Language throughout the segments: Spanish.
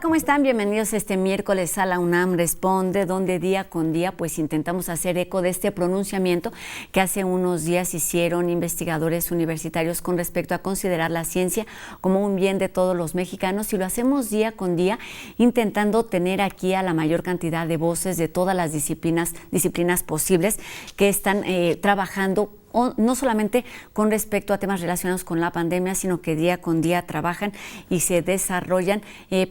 ¿cómo están? Bienvenidos este miércoles a la UNAM Responde, donde día con día pues intentamos hacer eco de este pronunciamiento que hace unos días hicieron investigadores universitarios con respecto a considerar la ciencia como un bien de todos los mexicanos, y lo hacemos día con día intentando tener aquí a la mayor cantidad de voces de todas las disciplinas posibles que están trabajando no solamente con respecto a temas relacionados con la pandemia, sino que día con día trabajan y se desarrollan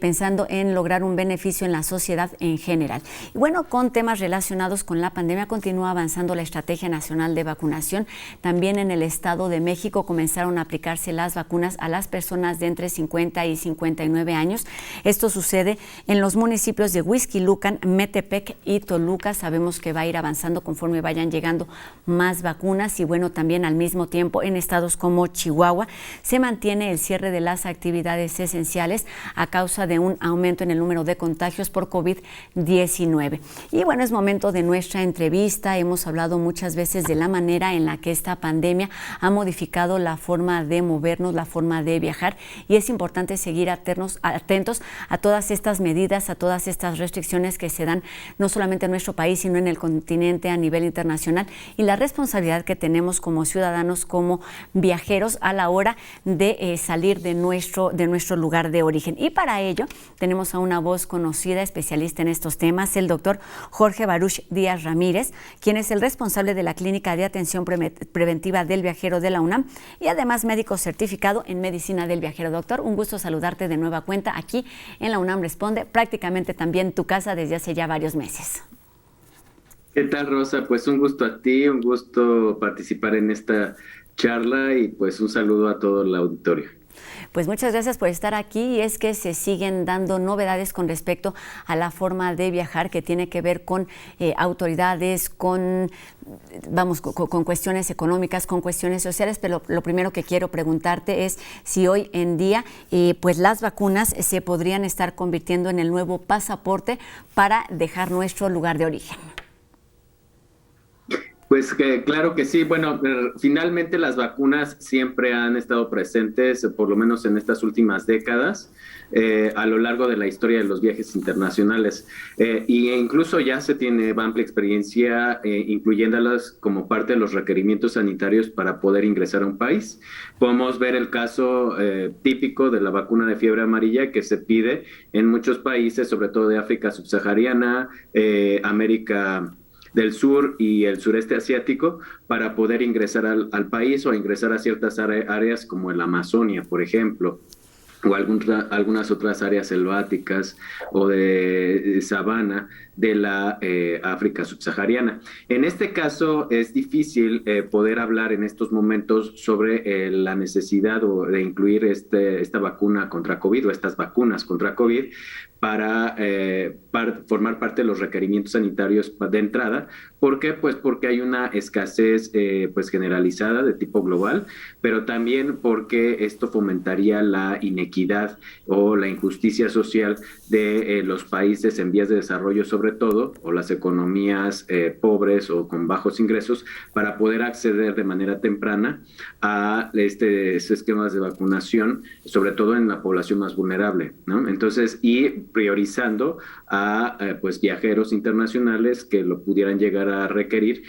pensando en lograr un beneficio en la sociedad en general. Y bueno, con temas relacionados con la pandemia continúa avanzando la Estrategia Nacional de Vacunación. También en el Estado de México comenzaron a aplicarse las vacunas a las personas de entre 50 y 59 años. Esto sucede en los municipios de Huixquilucan, Metepec y Toluca. Sabemos que va a ir avanzando conforme vayan llegando más vacunas. Y bueno, también al mismo tiempo en estados como Chihuahua se mantiene el cierre de las actividades esenciales a causa de un aumento en el número de contagios por COVID-19. Y bueno, es momento de nuestra entrevista. Hemos hablado muchas veces de la manera en la que esta pandemia ha modificado la forma de movernos, la forma de viajar, y es importante seguir atentos a todas estas medidas, a todas estas restricciones que se dan no solamente en nuestro país, sino en el continente a nivel internacional, y la responsabilidad que tenemos como ciudadanos, como viajeros a la hora de salir de nuestro lugar de origen. Y para ello tenemos a una voz conocida, especialista en estos temas, el doctor Jorge Baruch Díaz Ramírez, quien es el responsable de la Clínica de Atención Preventiva del Viajero de la UNAM y además médico certificado en Medicina del Viajero. Doctor, un gusto saludarte de nueva cuenta aquí en la UNAM Responde, prácticamente también tu casa desde hace ya varios meses. ¿Qué tal, Rosa? Pues un gusto a ti, un gusto participar en esta charla y pues un saludo a todo el auditorio. Pues muchas gracias por estar aquí, y es que se siguen dando novedades con respecto a la forma de viajar que tiene que ver con autoridades, con cuestiones económicas, con cuestiones sociales, pero lo primero que quiero preguntarte es si hoy en día pues las vacunas se podrían estar convirtiendo en el nuevo pasaporte para dejar nuestro lugar de origen. Pues claro que sí. Bueno, finalmente las vacunas siempre han estado presentes, por lo menos en estas últimas décadas, a lo largo de la historia de los viajes internacionales. Y incluso ya se tiene amplia experiencia incluyéndolas como parte de los requerimientos sanitarios para poder ingresar a un país. Podemos ver el caso típico de la vacuna de fiebre amarilla que se pide en muchos países, sobre todo de África subsahariana, América del Sur y el sureste asiático, para poder ingresar al país o ingresar a ciertas áreas como la Amazonia, por ejemplo, o algunas otras áreas selváticas o de sabana de la África subsahariana. En este caso es difícil poder hablar en estos momentos sobre la necesidad de incluir esta vacuna contra COVID o estas vacunas contra COVID para formar parte de los requerimientos sanitarios de entrada. ¿Por qué? Pues porque hay una escasez pues generalizada de tipo global, pero también porque esto fomentaría la inequidad o la injusticia social de los países en vías de desarrollo, sobre todo, o las economías pobres o con bajos ingresos, para poder acceder de manera temprana a estos esquemas de vacunación, sobre todo en la población más vulnerable, ¿no? Entonces, y priorizando a pues viajeros internacionales que lo pudieran llegar a requerir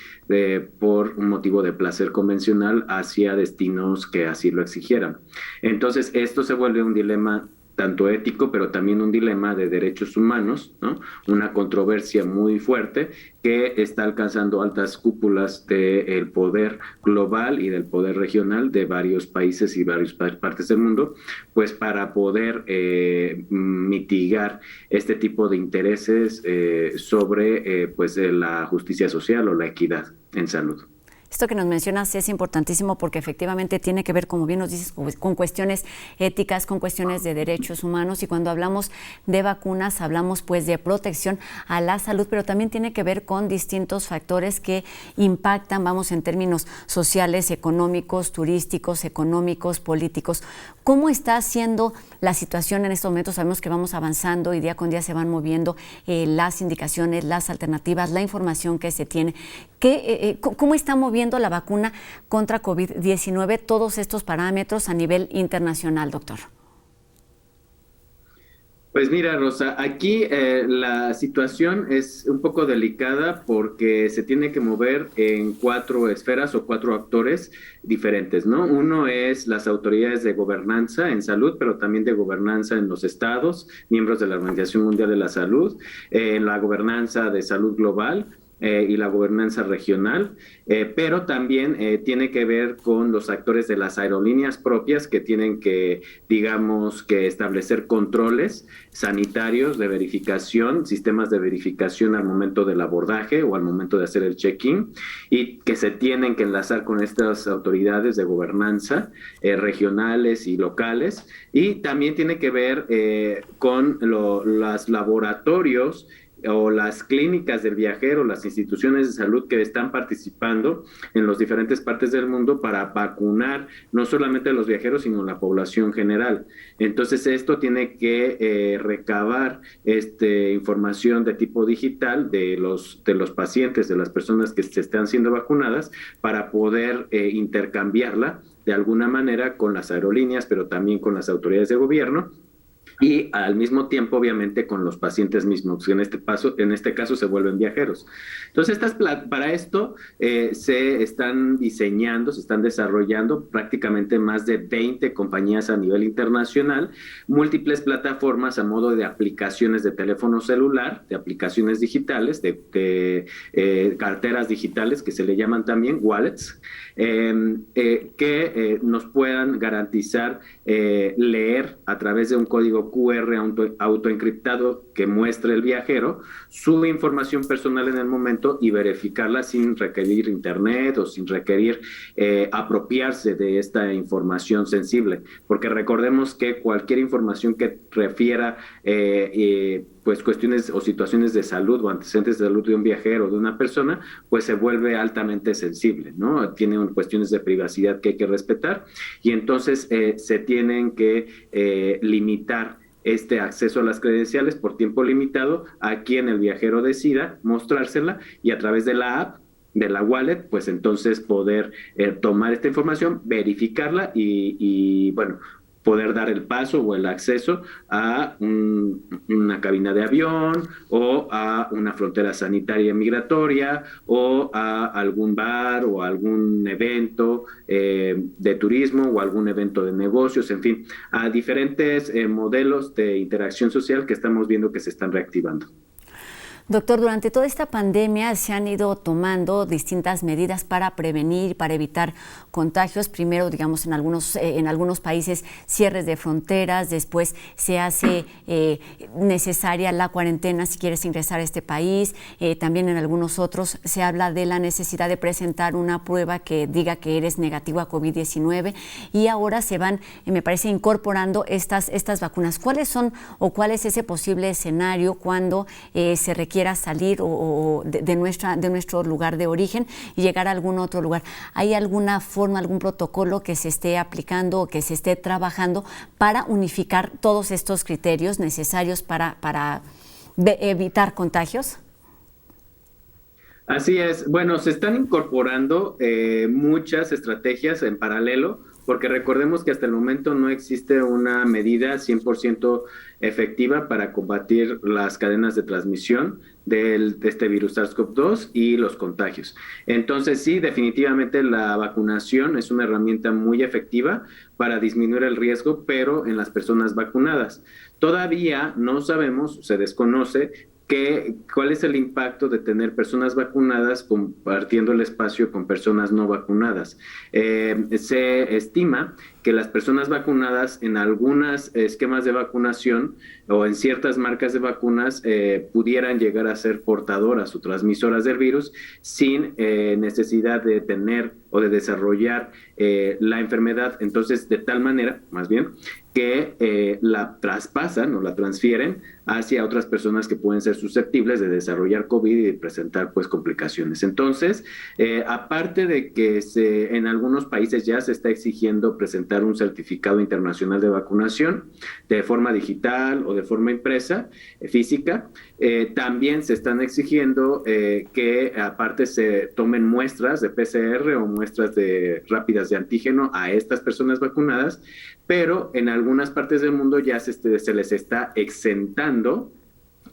por un motivo de placer convencional hacia destinos que así lo exigieran. Entonces, esto se vuelve un dilema tanto ético, pero también un dilema de derechos humanos, ¿no? Una controversia muy fuerte que está alcanzando altas cúpulas del poder global y del poder regional de varios países y varias partes del mundo, pues para poder mitigar este tipo de intereses sobre pues la justicia social o la equidad en salud. Esto que nos mencionas es importantísimo porque efectivamente tiene que ver, como bien nos dices, con cuestiones éticas, con cuestiones de derechos humanos, y cuando hablamos de vacunas hablamos pues de protección a la salud, pero también tiene que ver con distintos factores que impactan, en términos sociales, económicos, turísticos, económicos, políticos. ¿Cómo está siendo la situación en estos momentos? Sabemos que vamos avanzando y día con día se van moviendo las indicaciones, las alternativas, la información que se tiene. ¿Cómo está moviendo la vacuna contra COVID-19 todos estos parámetros a nivel internacional, doctor? Pues mira, Rosa, aquí la situación es un poco delicada porque se tiene que mover en cuatro esferas o cuatro actores diferentes, ¿no? Uno es las autoridades de gobernanza en salud, pero también de gobernanza en los estados, miembros de la Organización Mundial de la Salud, la gobernanza de salud global, y la gobernanza regional, pero también tiene que ver con los actores de las aerolíneas propias que tienen que, digamos, que establecer controles sanitarios de verificación, sistemas de verificación al momento del abordaje o al momento de hacer el check-in, y que se tienen que enlazar con estas autoridades de gobernanza regionales y locales, y también tiene que ver con los laboratorios o las clínicas del viajero, las instituciones de salud que están participando en las diferentes partes del mundo para vacunar no solamente a los viajeros, sino a la población general. Entonces, esto tiene que recabar información de tipo digital de los pacientes, de las personas que se están siendo vacunadas, para poder intercambiarla de alguna manera con las aerolíneas, pero también con las autoridades de gobierno, y al mismo tiempo, obviamente, con los pacientes mismos, que en este caso se vuelven viajeros. Entonces, para esto se están diseñando, se están desarrollando prácticamente más de 20 compañías a nivel internacional, múltiples plataformas a modo de aplicaciones de teléfono celular, de aplicaciones digitales, de carteras digitales, que se le llaman también wallets, que nos puedan garantizar leer a través de un código QR autoencriptado que muestre el viajero su información personal en el momento y verificarla sin requerir internet o sin requerir apropiarse de esta información sensible, porque recordemos que cualquier información que refiera pues cuestiones o situaciones de salud o antecedentes de salud de un viajero o de una persona, pues se vuelve altamente sensible, ¿no? Tiene cuestiones de privacidad que hay que respetar, y entonces se tienen que limitar este acceso a las credenciales por tiempo limitado a quien el viajero decida mostrársela, y a través de la app, de la wallet, pues entonces poder tomar esta información, verificarla y bueno, poder dar el paso o el acceso a una cabina de avión, o a una frontera sanitaria migratoria, o a algún bar o algún evento de turismo o algún evento de negocios, en fin, a diferentes modelos de interacción social que estamos viendo que se están reactivando. Doctor, durante toda esta pandemia se han ido tomando distintas medidas para prevenir, para evitar contagios. Primero, digamos, en algunos países cierres de fronteras, después se hace necesaria la cuarentena si quieres ingresar a este país. También en algunos otros se habla de la necesidad de presentar una prueba que diga que eres negativo a COVID-19, y ahora se van, me parece, incorporando estas vacunas. ¿Cuáles son o cuál es ese posible escenario cuando se requiere salir de nuestro lugar de origen y llegar a algún otro lugar? ¿Hay alguna forma, algún protocolo que se esté aplicando o que se esté trabajando para unificar todos estos criterios necesarios para evitar contagios? Así es. Bueno, se están incorporando muchas estrategias en paralelo, porque recordemos que hasta el momento no existe una medida 100% efectiva para combatir las cadenas de transmisión de este virus SARS-CoV-2 y los contagios. Entonces, sí, definitivamente la vacunación es una herramienta muy efectiva para disminuir el riesgo, pero en las personas vacunadas. Todavía no sabemos, se desconoce cuál es el impacto de tener personas vacunadas compartiendo el espacio con personas no vacunadas. Se estima que las personas vacunadas en algunos esquemas de vacunación o en ciertas marcas de vacunas pudieran llegar a ser portadoras o transmisoras del virus sin necesidad de tener o de desarrollar la enfermedad. Entonces, de tal manera, más bien, que la traspasan o la transfieren hacia otras personas que pueden ser susceptibles de desarrollar COVID y de presentar pues complicaciones. Entonces, aparte de que en algunos países ya se está exigiendo presentar presentar un certificado internacional de vacunación de forma digital o de forma impresa, física. También se están exigiendo que aparte se tomen muestras de PCR o muestras rápidas de antígeno a estas personas vacunadas, pero en algunas partes del mundo ya se les está exentando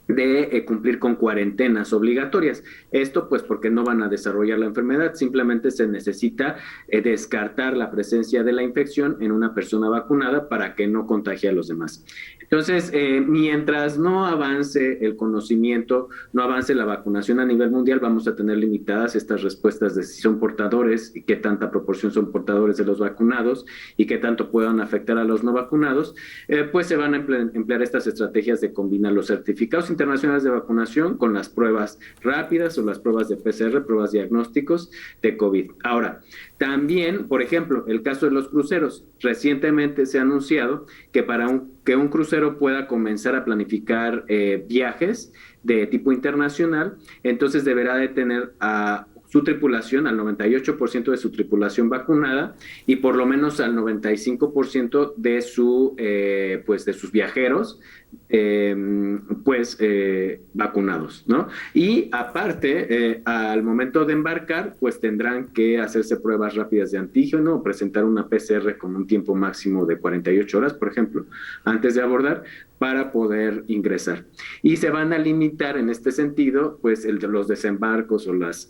de cumplir con cuarentenas obligatorias. Esto pues porque no van a desarrollar la enfermedad, simplemente se necesita descartar la presencia de la infección en una persona vacunada para que no contagie a los demás. Entonces, mientras no avance el conocimiento, no avance la vacunación a nivel mundial, vamos a tener limitadas estas respuestas de si son portadores y qué tanta proporción son portadores de los vacunados y qué tanto puedan afectar a los no vacunados, pues se van a emplear estas estrategias de combinar los certificados internacionales de vacunación con las pruebas rápidas o las pruebas de PCR, pruebas diagnósticos de COVID. Ahora, también, por ejemplo, el caso de los cruceros. Recientemente se ha anunciado que para que un crucero pueda comenzar a planificar viajes de tipo internacional, entonces deberá de tener a su tripulación, al 98% de su tripulación vacunada y por lo menos al 95% de sus viajeros vacunados, ¿no? Y aparte, al momento de embarcar, pues tendrán que hacerse pruebas rápidas de antígeno o presentar una PCR con un tiempo máximo de 48 horas, por ejemplo, antes de abordar, para poder ingresar. Y se van a limitar en este sentido, pues, los desembarcos o las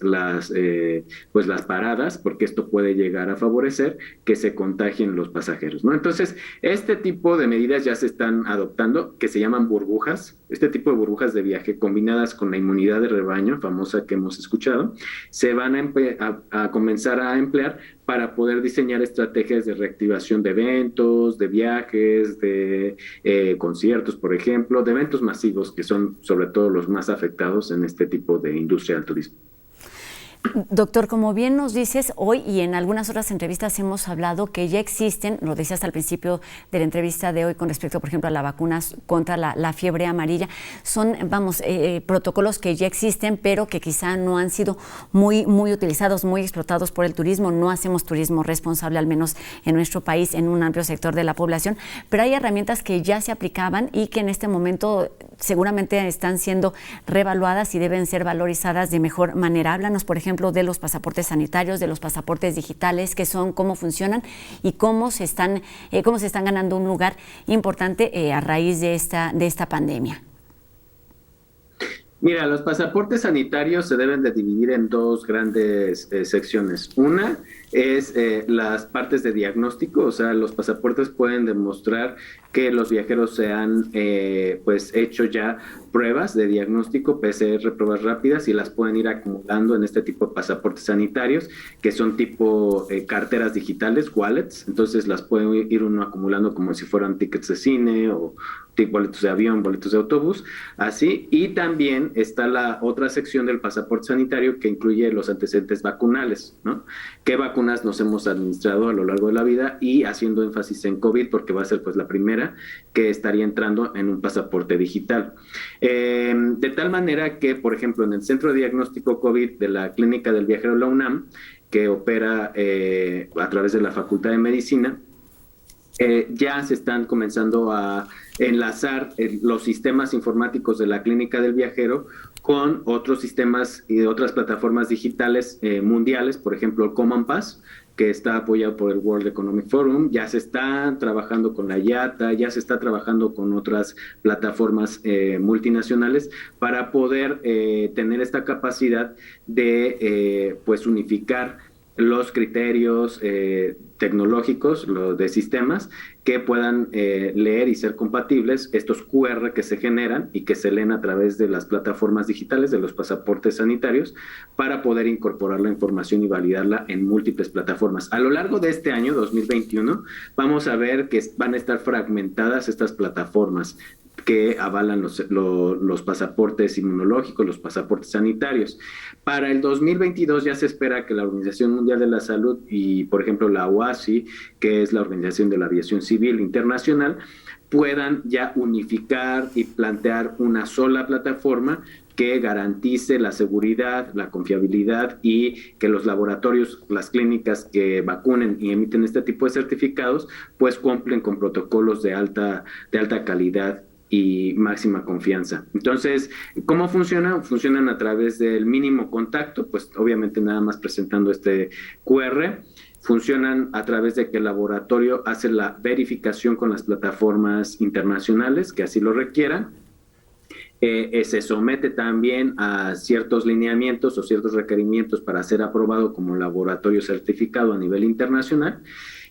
paradas, porque esto puede llegar a favorecer que se contagien los pasajeros, ¿no? Entonces, este tipo de medidas ya se están adoptando, que se llaman burbujas. Este tipo de burbujas de viaje combinadas con la inmunidad de rebaño, famosa que hemos escuchado, se van a comenzar a emplear para poder diseñar estrategias de reactivación de eventos, de viajes, de conciertos, por ejemplo, de eventos masivos que son sobre todo los más afectados en este tipo de industria del turismo. Doctor, como bien nos dices, hoy y en algunas otras entrevistas hemos hablado que ya existen, lo decías al principio de la entrevista de hoy con respecto, por ejemplo, a las vacunas contra la fiebre amarilla, son, protocolos que ya existen, pero que quizá no han sido muy utilizados, muy explotados por el turismo. No hacemos turismo responsable, al menos en nuestro país, en un amplio sector de la población, pero hay herramientas que ya se aplicaban y que en este momento seguramente están siendo reevaluadas y deben ser valorizadas de mejor manera. Háblanos, por ejemplo, de los pasaportes sanitarios, de los pasaportes digitales, qué son, cómo funcionan y cómo se están ganando un lugar importante a raíz de esta pandemia. Mira, los pasaportes sanitarios se deben de dividir en dos grandes secciones. Una es las partes de diagnóstico, o sea, los pasaportes pueden demostrar que los viajeros se han hecho ya pruebas de diagnóstico, PCR, pruebas rápidas, y las pueden ir acumulando en este tipo de pasaportes sanitarios, que son tipo carteras digitales, wallets. Entonces las pueden ir uno acumulando como si fueran tickets de cine o boletos de avión, boletos de autobús, así. Y también está la otra sección del pasaporte sanitario que incluye los antecedentes vacunales, ¿no? ¿Qué vacunas nos hemos administrado a lo largo de la vida? Y haciendo énfasis en COVID, porque va a ser pues la primera que estaría entrando en un pasaporte digital. De tal manera que, por ejemplo, en el Centro de Diagnóstico COVID de la Clínica del Viajero de la UNAM, que opera a través de la Facultad de Medicina, ya se están comenzando a enlazar los sistemas informáticos de la Clínica del Viajero con otros sistemas y otras plataformas digitales mundiales, por ejemplo, el Common Pass, que está apoyado por el World Economic Forum. Ya se está trabajando con la IATA, ya se está trabajando con otras plataformas multinacionales para poder tener esta capacidad de unificar los criterios tecnológicos, los de sistemas, que puedan leer y ser compatibles estos QR que se generan y que se leen a través de las plataformas digitales de los pasaportes sanitarios para poder incorporar la información y validarla en múltiples plataformas. A lo largo de este año, 2021, vamos a ver que van a estar fragmentadas estas plataformas que avalan los pasaportes inmunológicos, los pasaportes sanitarios. Para el 2022 ya se espera que la Organización Mundial de la Salud y, por ejemplo, la OASI, que es la Organización de la Aviación Civil Internacional, puedan ya unificar y plantear una sola plataforma que garantice la seguridad, la confiabilidad y que los laboratorios, las clínicas que vacunen y emiten este tipo de certificados, pues cumplen con protocolos de alta calidad y máxima confianza. Entonces, ¿cómo funcionan? Funcionan a través del mínimo contacto, pues obviamente nada más presentando este QR. Funcionan a través de que el laboratorio hace la verificación con las plataformas internacionales que así lo requieran. Se somete también a ciertos lineamientos o ciertos requerimientos para ser aprobado como laboratorio certificado a nivel internacional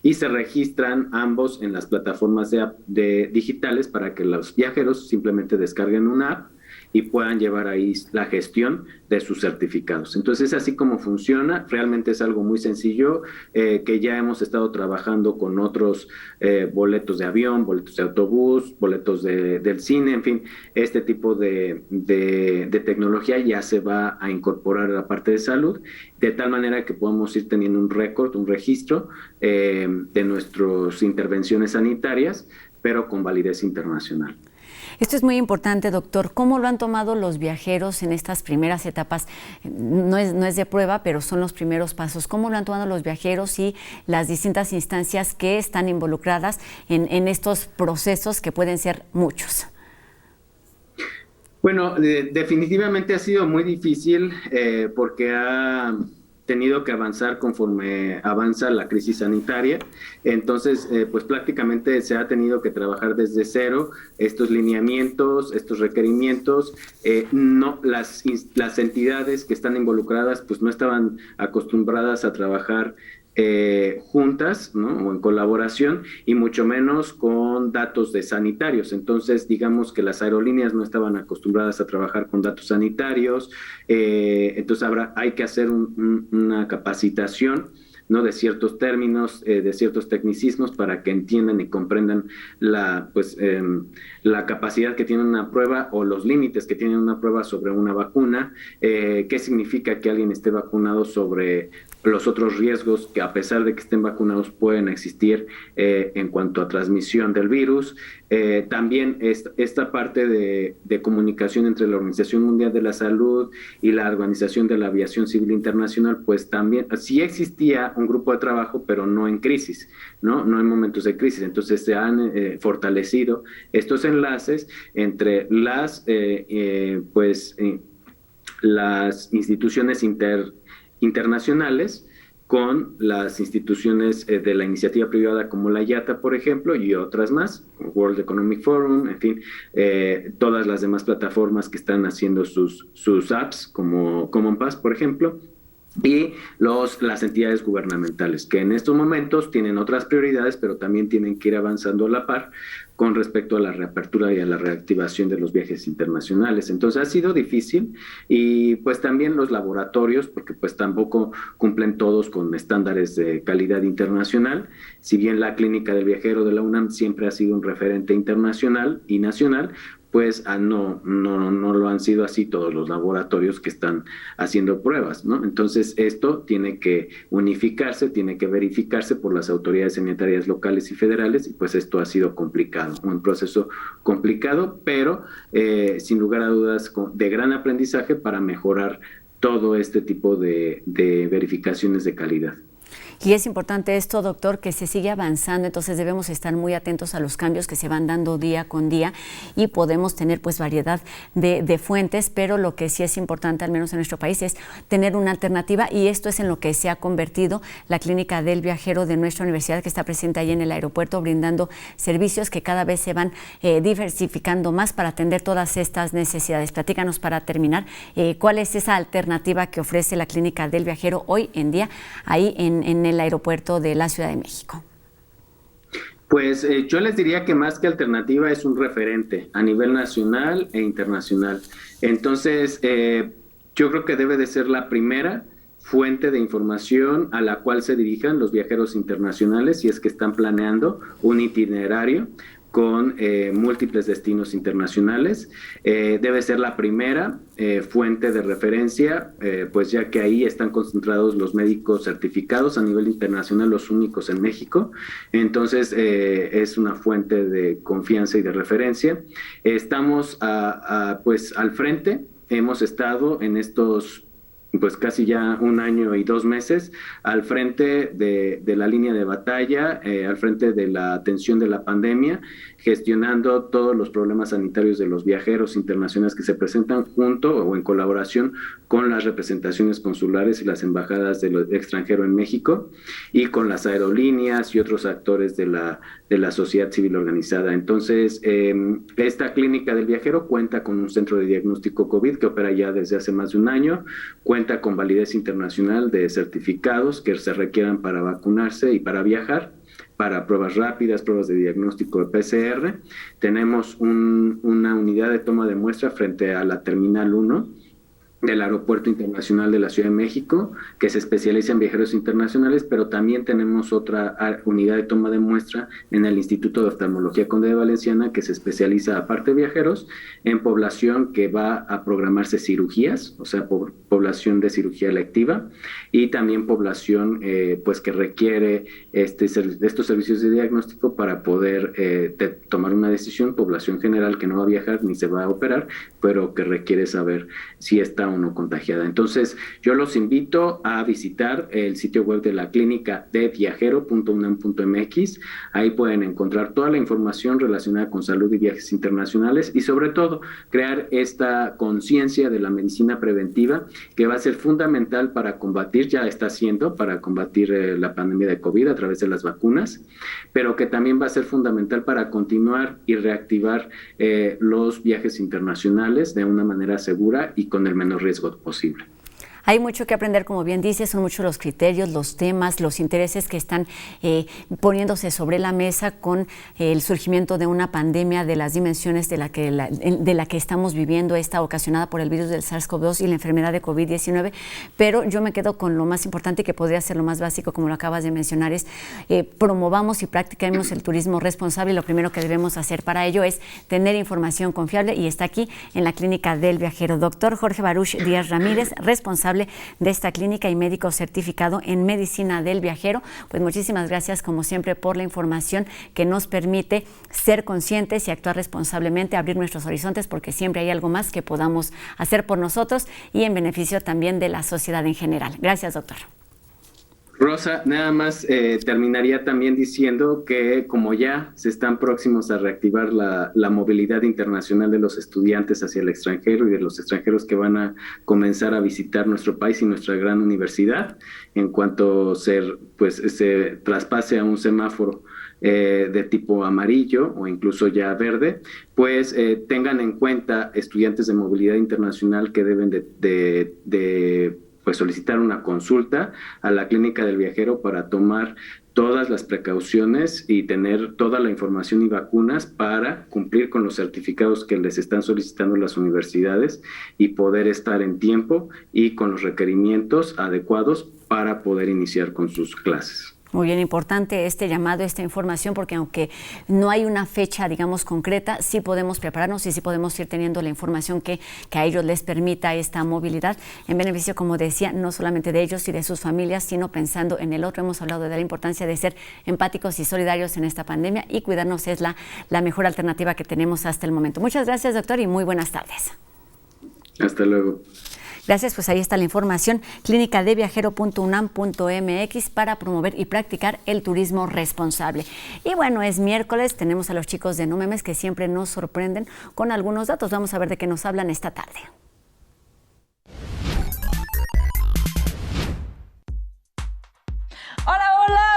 y se registran ambos en las plataformas de digitales para que los viajeros simplemente descarguen una app y puedan llevar ahí la gestión de sus certificados. Entonces, así como funciona, realmente es algo muy sencillo, que ya hemos estado trabajando con otros boletos de avión, boletos de autobús, boletos del cine, en fin, este tipo de tecnología ya se va a incorporar a la parte de salud, de tal manera que podemos ir teniendo un récord, un registro de nuestras intervenciones sanitarias, pero con validez internacional. Esto es muy importante, doctor. ¿Cómo lo han tomado los viajeros en estas primeras etapas? No es de prueba, pero son los primeros pasos. ¿Cómo lo han tomado los viajeros y las distintas instancias que están involucradas en estos procesos que pueden ser muchos? Bueno, definitivamente ha sido muy difícil porque ha tenido que avanzar conforme avanza la crisis sanitaria. Entonces, pues prácticamente se ha tenido que trabajar desde cero estos lineamientos, estos requerimientos. No, las entidades que están involucradas pues no estaban acostumbradas a trabajar juntas, ¿no? O en colaboración, y mucho menos con datos de sanitarios. Entonces, digamos que las aerolíneas no estaban acostumbradas a trabajar con datos sanitarios, entonces hay que hacer una capacitación, ¿no? De ciertos términos, de ciertos tecnicismos para que entiendan y comprendan la capacidad que tiene una prueba o los límites que tiene una prueba sobre una vacuna, qué significa que alguien esté vacunado sobre los otros riesgos que a pesar de que estén vacunados pueden existir en cuanto a transmisión del virus. También esta parte de comunicación entre la Organización Mundial de la Salud y la Organización de la Aviación Civil Internacional, pues también sí existía un grupo de trabajo, pero no en crisis, no en momentos de crisis. Entonces se han fortalecido estos enlaces entre las instituciones internacionales con las instituciones de la iniciativa privada como la IATA, por ejemplo, y otras más, World Economic Forum, en fin, todas las demás plataformas que están haciendo sus apps, como Common Pass, por ejemplo, y las entidades gubernamentales, que en estos momentos tienen otras prioridades, pero también tienen que ir avanzando a la par con respecto a la reapertura y a la reactivación de los viajes internacionales. Entonces ha sido difícil y pues también los laboratorios, porque pues tampoco cumplen todos con estándares de calidad internacional, si bien la Clínica del Viajero de la UNAM siempre ha sido un referente internacional y nacional, pues no lo han sido así todos los laboratorios que están haciendo pruebas, ¿no? Entonces esto tiene que unificarse, tiene que verificarse por las autoridades sanitarias locales y federales y pues esto ha sido complicado, un proceso complicado, pero sin lugar a dudas de gran aprendizaje para mejorar todo este tipo de verificaciones de calidad. Y es importante esto, doctor, que se sigue avanzando, entonces debemos estar muy atentos a los cambios que se van dando día con día y podemos tener pues variedad de fuentes, pero lo que sí es importante, al menos en nuestro país, es tener una alternativa y esto es en lo que se ha convertido la Clínica del Viajero de nuestra universidad, que está presente ahí en el aeropuerto, brindando servicios que cada vez se van diversificando más para atender todas estas necesidades. Platícanos para terminar, ¿cuál es esa alternativa que ofrece la Clínica del Viajero hoy en día ahí en el aeropuerto de la Ciudad de México? Pues yo les diría que más que alternativa es un referente a nivel nacional e internacional. Entonces, yo creo que debe de ser la primera fuente de información a la cual se dirijan los viajeros internacionales si es que están planeando un itinerario con múltiples destinos internacionales. Debe ser la primera fuente de referencia, pues ya que ahí están concentrados los médicos certificados a nivel internacional, los únicos en México. Entonces, es una fuente de confianza y de referencia. Estamos pues al frente. Hemos estado en estos pues casi ya 1 año y 2 meses al frente de la línea de batalla, al frente de la atención de la pandemia, gestionando todos los problemas sanitarios de los viajeros internacionales que se presentan junto o en colaboración con las representaciones consulares y las embajadas del extranjero en México y con las aerolíneas y otros actores de la sociedad civil organizada. Entonces, esta clínica del viajero cuenta con un centro de diagnóstico COVID que opera ya desde hace más de 1 año, cuenta con validez internacional de certificados que se requieran para vacunarse y para viajar, para pruebas rápidas, pruebas de diagnóstico de PCR. Tenemos una unidad de toma de muestra frente a la Terminal 1 del Aeropuerto Internacional de la Ciudad de México, que se especializa en viajeros internacionales, pero también tenemos otra unidad de toma de muestra en el Instituto de Oftalmología Conde de Valenciana, que se especializa, aparte de viajeros, en población que va a programarse cirugías, o sea, población de cirugía electiva, y también población pues que requiere estos servicios de diagnóstico para poder tomar una decisión, población general que no va a viajar ni se va a operar, pero que requiere saber si está o no contagiada. Entonces, yo los invito a visitar el sitio web de la clínica de viajero.unam.mx. Ahí pueden encontrar toda la información relacionada con salud y viajes internacionales y, sobre todo, crear esta conciencia de la medicina preventiva que va a ser fundamental para combatir, ya está haciendo, para combatir la pandemia de COVID a través de las vacunas, pero que también va a ser fundamental para continuar y reactivar los viajes internacionales de una manera segura y con el menor riesgo posible. Hay mucho que aprender, como bien dices, son muchos los criterios, los temas, los intereses que están poniéndose sobre la mesa con el surgimiento de una pandemia de las dimensiones de la que estamos viviendo, esta ocasionada por el virus del SARS-CoV-2 y la enfermedad de COVID-19, pero yo me quedo con lo más importante, que podría ser lo más básico, como lo acabas de mencionar, es promovamos y practiquemos el turismo responsable, y lo primero que debemos hacer para ello es tener información confiable, y está aquí en la Clínica del Viajero. Doctor Jorge Baruch Díaz Ramírez, responsable de esta clínica y médico certificado en medicina del viajero. Pues muchísimas gracias, como siempre, por la información que nos permite ser conscientes y actuar responsablemente, abrir nuestros horizontes, porque siempre hay algo más que podamos hacer por nosotros y en beneficio también de la sociedad en general. Gracias, doctor. Rosa, nada más terminaría también diciendo que como ya se están próximos a reactivar la movilidad internacional de los estudiantes hacia el extranjero y de los extranjeros que van a comenzar a visitar nuestro país y nuestra gran universidad, en cuanto se traspase a un semáforo de tipo amarillo o incluso ya verde, pues tengan en cuenta, estudiantes de movilidad internacional, que deben de solicitar una consulta a la Clínica del Viajero para tomar todas las precauciones y tener toda la información y vacunas para cumplir con los certificados que les están solicitando las universidades y poder estar en tiempo y con los requerimientos adecuados para poder iniciar con sus clases. Muy bien, importante este llamado, esta información, porque aunque no hay una fecha, digamos, concreta, sí podemos prepararnos y sí podemos ir teniendo la información que a ellos les permita esta movilidad en beneficio, como decía, no solamente de ellos y de sus familias, sino pensando en el otro. Hemos hablado de la importancia de ser empáticos y solidarios en esta pandemia, y cuidarnos es la mejor alternativa que tenemos hasta el momento. Muchas gracias, doctor, y muy buenas tardes. Hasta luego. Gracias, pues ahí está la información, clínicadeviajero.unam.mx, para promover y practicar el turismo responsable. Y bueno, es miércoles, tenemos a los chicos de No Memes, que siempre nos sorprenden con algunos datos. Vamos a ver de qué nos hablan esta tarde.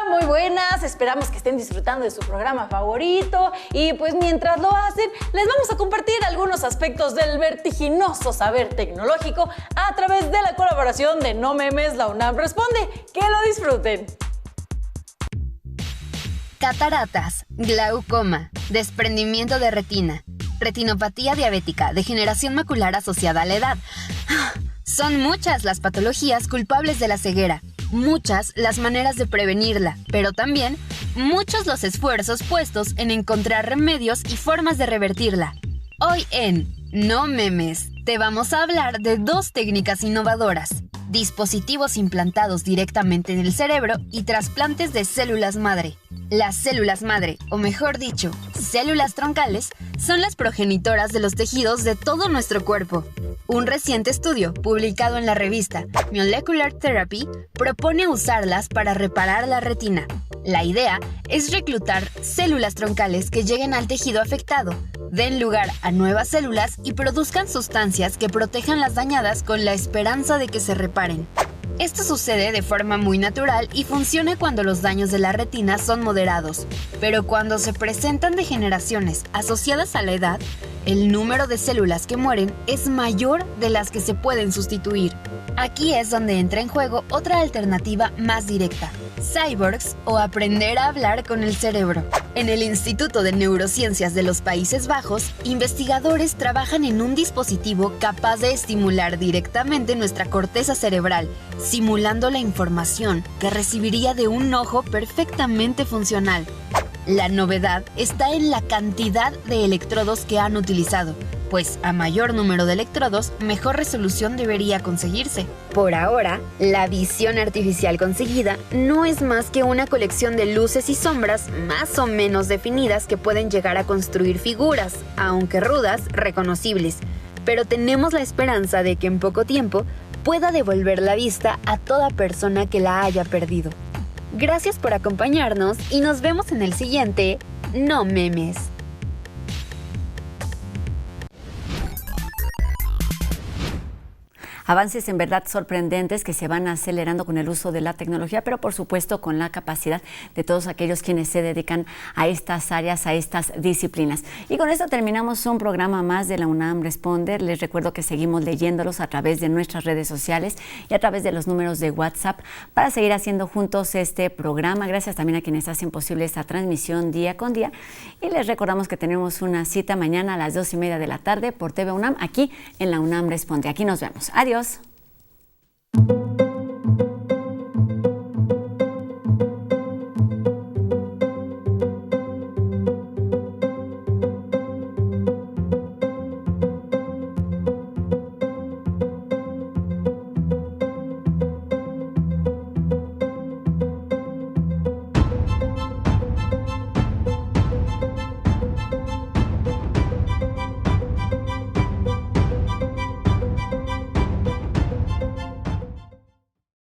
Muy buenas, esperamos que estén disfrutando de su programa favorito, y pues mientras lo hacen, les vamos a compartir algunos aspectos del vertiginoso saber tecnológico a través de la colaboración de No Memes, la UNAM Responde. ¡Que lo disfruten! Cataratas, glaucoma, desprendimiento de retina, retinopatía diabética, degeneración macular asociada a la edad. Son muchas las patologías culpables de la ceguera. Muchas las maneras de prevenirla, pero también muchos los esfuerzos puestos en encontrar remedios y formas de revertirla. Hoy en No Memes, te vamos a hablar de 2 técnicas innovadoras: dispositivos implantados directamente en el cerebro y trasplantes de células madre. Las células madre, o mejor dicho, células troncales, son las progenitoras de los tejidos de todo nuestro cuerpo. Un reciente estudio, publicado en la revista Molecular Therapy, propone usarlas para reparar la retina. La idea es reclutar células troncales que lleguen al tejido afectado, den lugar a nuevas células y produzcan sustancias que protejan las dañadas con la esperanza de que se reparen. Esto sucede de forma muy natural y funciona cuando los daños de la retina son moderados, pero cuando se presentan degeneraciones asociadas a la edad, el número de células que mueren es mayor de las que se pueden sustituir. Aquí es donde entra en juego otra alternativa más directa: cyborgs, o aprender a hablar con el cerebro. En el Instituto de Neurociencias de los Países Bajos, investigadores trabajan en un dispositivo capaz de estimular directamente nuestra corteza cerebral, simulando la información que recibiría de un ojo perfectamente funcional. La novedad está en la cantidad de electrodos que han utilizado, pues a mayor número de electrodos, mejor resolución debería conseguirse. Por ahora, la visión artificial conseguida no es más que una colección de luces y sombras más o menos definidas que pueden llegar a construir figuras, aunque rudas, reconocibles. Pero tenemos la esperanza de que en poco tiempo pueda devolver la vista a toda persona que la haya perdido. Gracias por acompañarnos y nos vemos en el siguiente No Memes. Avances en verdad sorprendentes que se van acelerando con el uso de la tecnología, pero por supuesto con la capacidad de todos aquellos quienes se dedican a estas áreas, a estas disciplinas. Y con esto terminamos un programa más de la UNAM Responde. Les recuerdo que seguimos leyéndolos a través de nuestras redes sociales y a través de los números de WhatsApp para seguir haciendo juntos este programa. Gracias también a quienes hacen posible esta transmisión día con día. Y les recordamos que tenemos una cita mañana a las 2:30 de la tarde por TV UNAM, aquí en la UNAM Responde. Aquí nos vemos. Adiós.